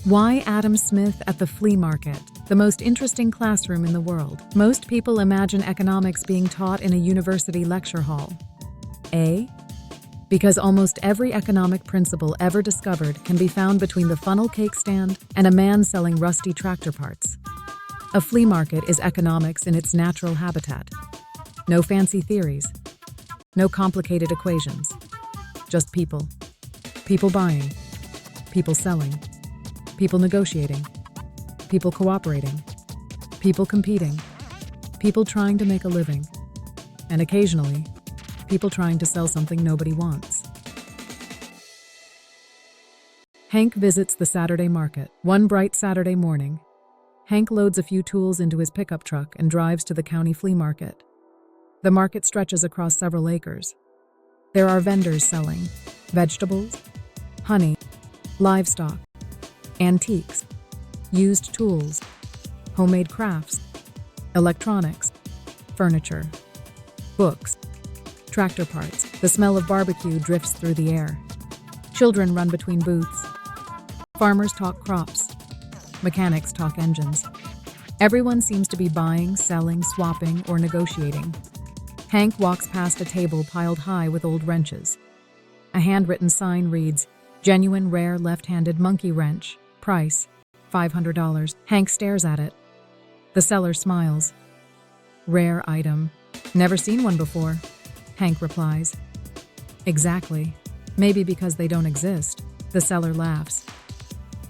Why Adam Smith at the flea market? The most interesting classroom in the world. Most people imagine economics being taught in a university lecture hall. A. Because almost every economic principle ever discovered can be found between the funnel cake stand and a man selling rusty tractor parts. A flea market is economics in its natural habitat. No fancy theories. No complicated equations. Just people. People buying. People selling. People negotiating. People cooperating. People competing. People trying to make a living. And occasionally, people trying to sell something nobody wants. Hank visits the Saturday market. One bright Saturday morning, Hank loads a few tools into his pickup truck and drives to the county flea market. The market stretches across several acres. There are vendors selling vegetables, honey, livestock, antiques, used tools, homemade crafts, electronics, furniture, books, tractor parts. The smell of barbecue drifts through the air. Children run between booths. Farmers talk crops. Mechanics talk engines. Everyone seems to be buying, selling, swapping, or negotiating. Hank walks past a table piled high with old wrenches. A handwritten sign reads, "Genuine rare left-handed monkey wrench. Price, $500. Hank stares at it. The seller smiles. "Rare item. Never seen one before," Hank replies. "Exactly. Maybe because they don't exist." The seller laughs.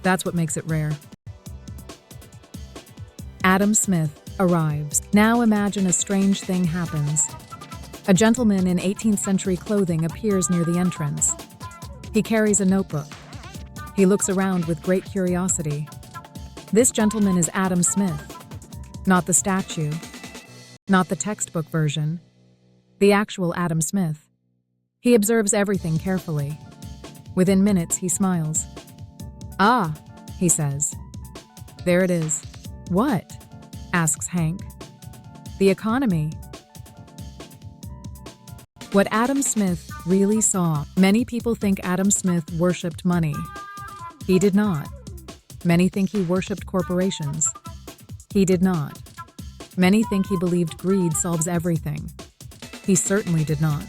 "That's what makes it rare." Adam Smith arrives. Now imagine a strange thing happens. A gentleman in 18th century clothing appears near the entrance. He carries a notebook. He looks around with great curiosity. This gentleman is Adam Smith. Not the statue. Not the textbook version. The actual Adam Smith. He observes everything carefully. Within minutes, he smiles. "Ah," he says. "There it is." "What?" asks Hank. "The economy." What Adam Smith really saw. Many people think Adam Smith worshipped money. He did not. Many think he worshipped corporations. He did not. Many think he believed greed solves everything. He certainly did not.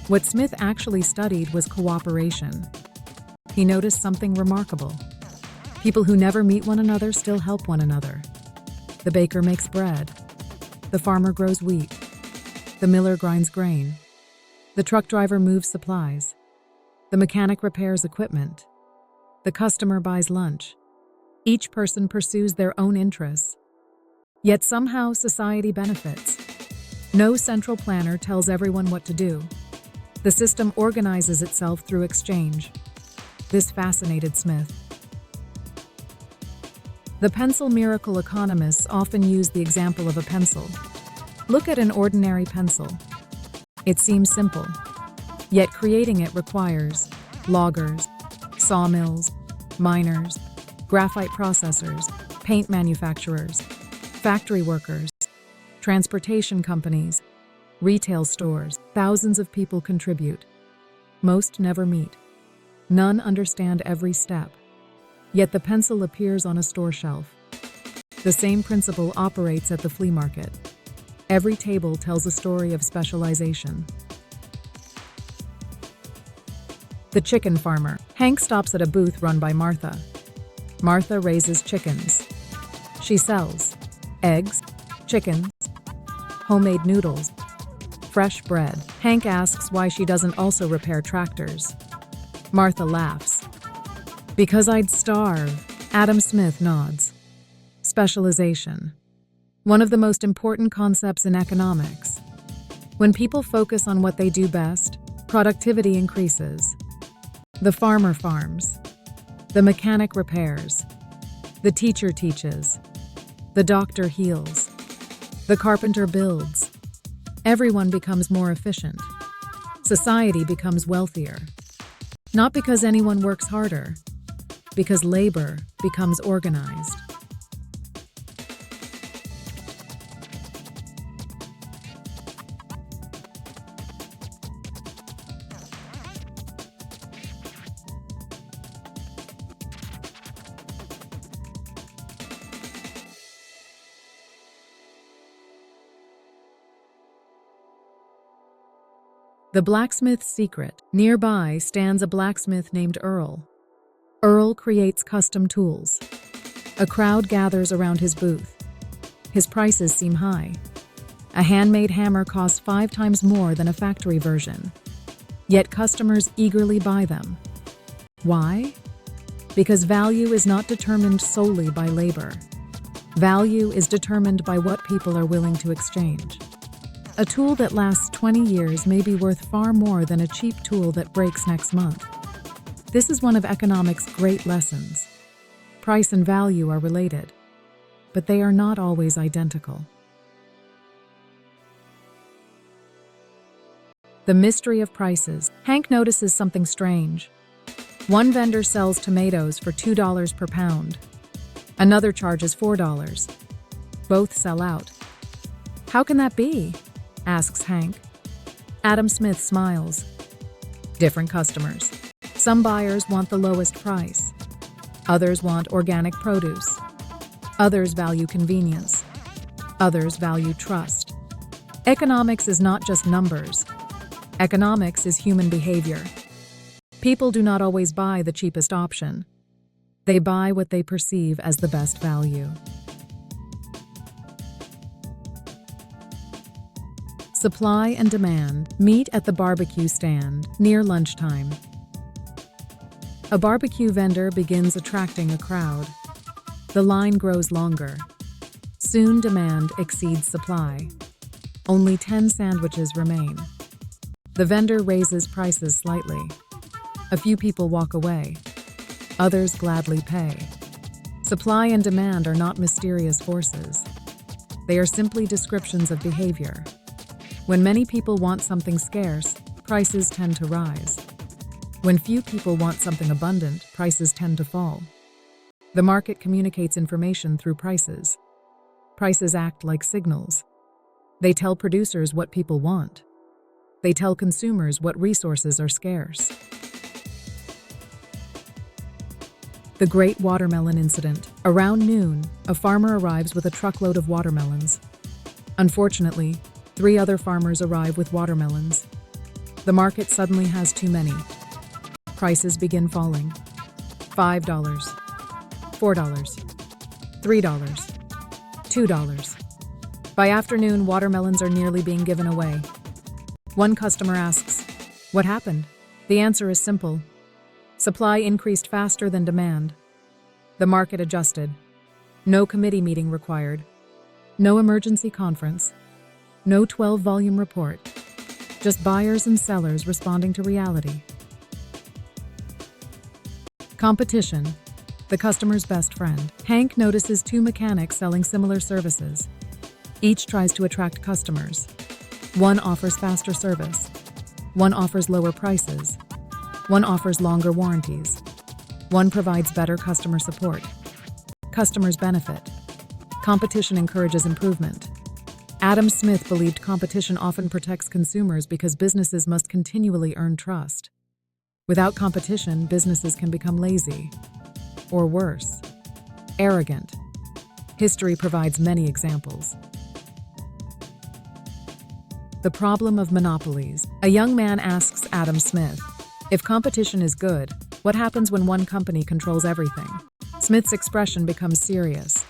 What Smith actually studied was cooperation. He noticed something remarkable. People who never meet one another still help one another. The baker makes bread. The farmer grows wheat. The miller grinds grain. The truck driver moves supplies. The mechanic repairs equipment. The customer buys lunch. Each person pursues their own interests. Yet somehow society benefits. No central planner tells everyone what to do. The system organizes itself through exchange. This fascinated Smith. The pencil miracle economists often use the example of a pencil. Look at an ordinary pencil. It seems simple, yet creating it requires loggers, sawmills, miners, graphite processors, paint manufacturers, factory workers, transportation companies, retail stores. Thousands of people contribute. Most never meet. None understand every step. Yet the pencil appears on a store shelf. The same principle operates at the flea market. Every table tells a story of specialization. The chicken farmer. Hank stops at a booth run by Martha. Martha raises chickens. She sells eggs, chickens, homemade noodles, fresh bread. Hank asks why she doesn't also repair tractors. Martha laughs. "Because I'd starve." Adam Smith nods. Specialization. One of the most important concepts in economics. When people focus on what they do best, productivity increases. The farmer farms. The mechanic repairs. The teacher teaches. The doctor heals. The carpenter builds. Everyone becomes more efficient. Society becomes wealthier. Not because anyone works harder, because labor becomes organized. The blacksmith's secret. Nearby stands a blacksmith named Earl. Earl creates custom tools. A crowd gathers around his booth. His prices seem high. A handmade hammer costs 5 times more than a factory version. Yet customers eagerly buy them. Why? Because value is not determined solely by labor. Value is determined by what people are willing to exchange. A tool that lasts 20 years may be worth far more than a cheap tool that breaks next month. This is one of economics' great lessons. Price and value are related, but they are not always identical. The mystery of prices. Hank notices something strange. One vendor sells tomatoes for $2 per pound. Another charges $4. Both sell out. How can that be? Asks Hank. Adam Smith smiles. Different customers. Some buyers want the lowest price. Others want organic produce. Others value convenience. Others value trust. Economics is not just numbers. Economics is human behavior. People do not always buy the cheapest option. They buy what they perceive as the best value. Supply and demand meet at the barbecue stand near lunchtime. A barbecue vendor begins attracting a crowd. The line grows longer. Soon demand exceeds supply. Only 10 sandwiches remain. The vendor raises prices slightly. A few people walk away. Others gladly pay. Supply and demand are not mysterious forces. They are simply descriptions of behavior. When many people want something scarce, prices tend to rise. When few people want something abundant, prices tend to fall. The market communicates information through prices. Prices act like signals. They tell producers what people want. They tell consumers what resources are scarce. The Great Watermelon Incident. Around noon, a farmer arrives with a truckload of watermelons. Unfortunately, 3 other farmers arrive with watermelons. The market suddenly has too many. Prices begin falling. $5, $4, $3, $2. By afternoon, watermelons are nearly being given away. One customer asks, "What happened?" The answer is simple. Supply increased faster than demand. The market adjusted. No committee meeting required. No emergency conference. No 12-volume report. Just buyers and sellers responding to reality. Competition, the customer's best friend. Hank notices 2 mechanics selling similar services. Each tries to attract customers. One offers faster service. One offers lower prices. One offers longer warranties. One provides better customer support. Customers benefit. Competition encourages improvement. Adam Smith believed competition often protects consumers because businesses must continually earn trust. Without competition, businesses can become lazy, or worse, arrogant. History provides many examples. The problem of monopolies. A young man asks Adam Smith, "If competition is good, what happens when one company controls everything?" Smith's expression becomes serious.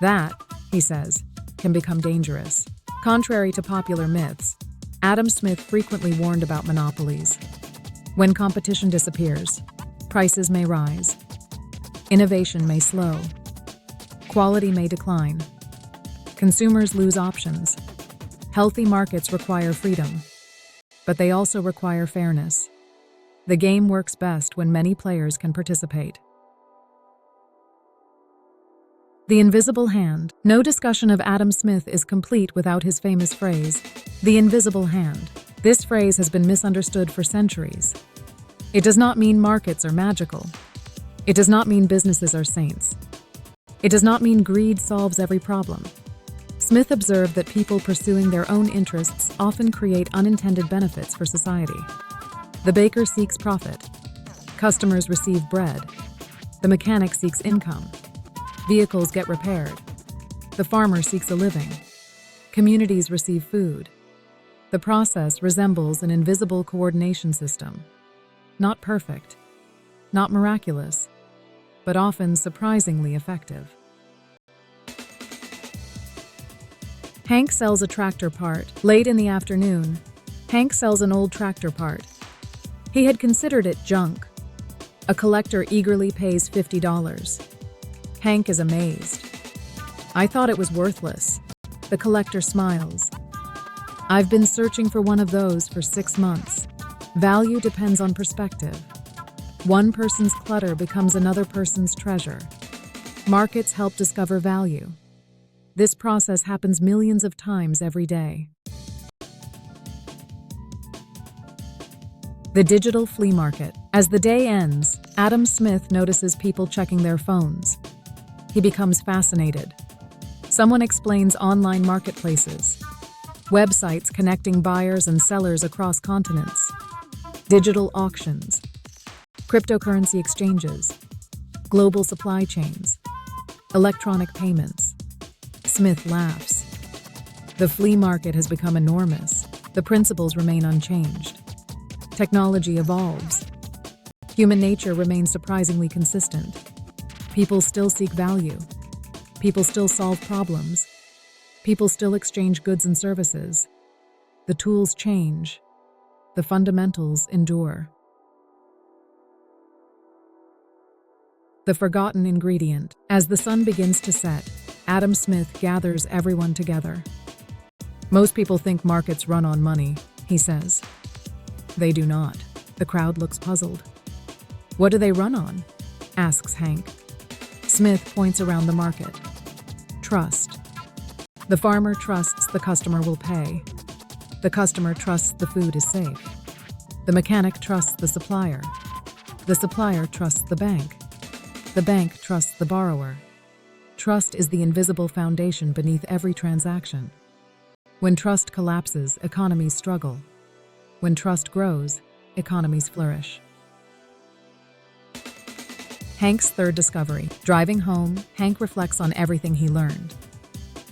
That, he says, can become dangerous. Contrary to popular myths, Adam Smith frequently warned about monopolies. When competition disappears, prices may rise. Innovation may slow. Quality may decline. Consumers lose options. Healthy markets require freedom, but they also require fairness. The game works best when many players can participate. The invisible hand. No discussion of Adam Smith is complete without his famous phrase, "the invisible hand." This phrase has been misunderstood for centuries. It does not mean markets are magical. It does not mean businesses are saints. It does not mean greed solves every problem. Smith observed that people pursuing their own interests often create unintended benefits for society. The baker seeks profit. Customers receive bread. The mechanic seeks income. Vehicles get repaired. The farmer seeks a living. Communities receive food. The process resembles an invisible coordination system. Not perfect, not miraculous, but often surprisingly effective. Hank sells a tractor part. Late in the afternoon, Hank sells an old tractor part. He had considered it junk. A collector eagerly pays $50. Hank is amazed. "I thought it was worthless." The collector smiles. "I've been searching for one of those for 6 months." Value depends on perspective. One person's clutter becomes another person's treasure. Markets help discover value. This process happens millions of times every day. The digital flea market. As the day ends, Adam Smith notices people checking their phones. He becomes fascinated. Someone explains online marketplaces, websites connecting buyers and sellers across continents, digital auctions, cryptocurrency exchanges, global supply chains, electronic payments. Smith laughs. The flea market has become enormous. The principles remain unchanged. Technology evolves. Human nature remains surprisingly consistent. People still seek value. People still solve problems. People still exchange goods and services. The tools change. The fundamentals endure. The forgotten ingredient. As the sun begins to set, Adam Smith gathers everyone together. "Most people think markets run on money," he says. They do not. The crowd looks puzzled. "What do they run on?" asks Hank. Smith points around the market. Trust. The farmer trusts the customer will pay. The customer trusts the food is safe. The mechanic trusts the supplier. The supplier trusts the bank. The bank trusts the borrower. Trust is the invisible foundation beneath every transaction. When trust collapses, economies struggle. When trust grows, economies flourish. Hank's third discovery. Driving home, Hank reflects on everything he learned.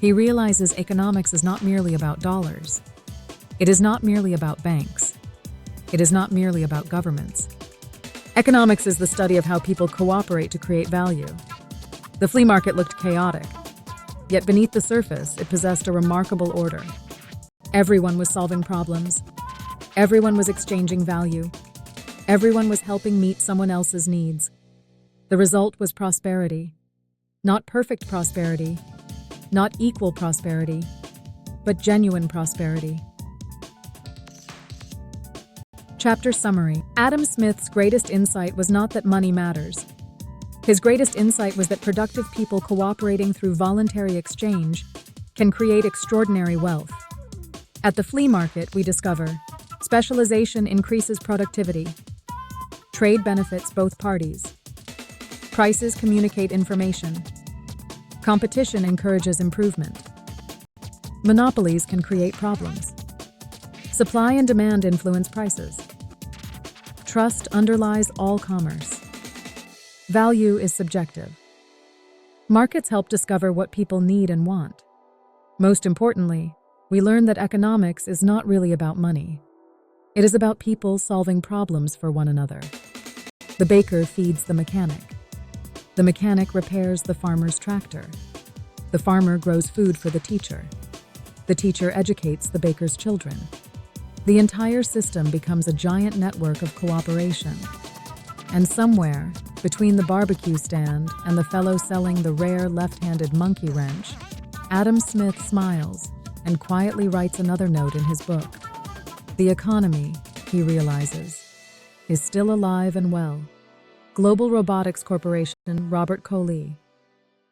He realizes economics is not merely about dollars. It is not merely about banks. It is not merely about governments. Economics is the study of how people cooperate to create value. The flea market looked chaotic, yet beneath the surface, it possessed a remarkable order. Everyone was solving problems. Everyone was exchanging value. Everyone was helping meet someone else's needs. The result was prosperity. Not perfect prosperity, not equal prosperity, but genuine prosperity. Chapter summary. Adam Smith's greatest insight was not that money matters. His greatest insight was that productive people cooperating through voluntary exchange can create extraordinary wealth. At the flea market, we discover specialization increases productivity. Trade benefits both parties. Prices communicate information. Competition encourages improvement. Monopolies can create problems. Supply and demand influence prices. Trust underlies all commerce. Value is subjective. Markets help discover what people need and want. Most importantly, we learn that economics is not really about money. It is about people solving problems for one another. The baker feeds the mechanic. The mechanic repairs the farmer's tractor. The farmer grows food for the teacher. The teacher educates the baker's children. The entire system becomes a giant network of cooperation. And somewhere, between the barbecue stand and the fellow selling the rare left-handed monkey wrench, Adam Smith smiles and quietly writes another note in his book. The economy, he realizes, is still alive and well. Global Robotics Corporation, Robert Coley.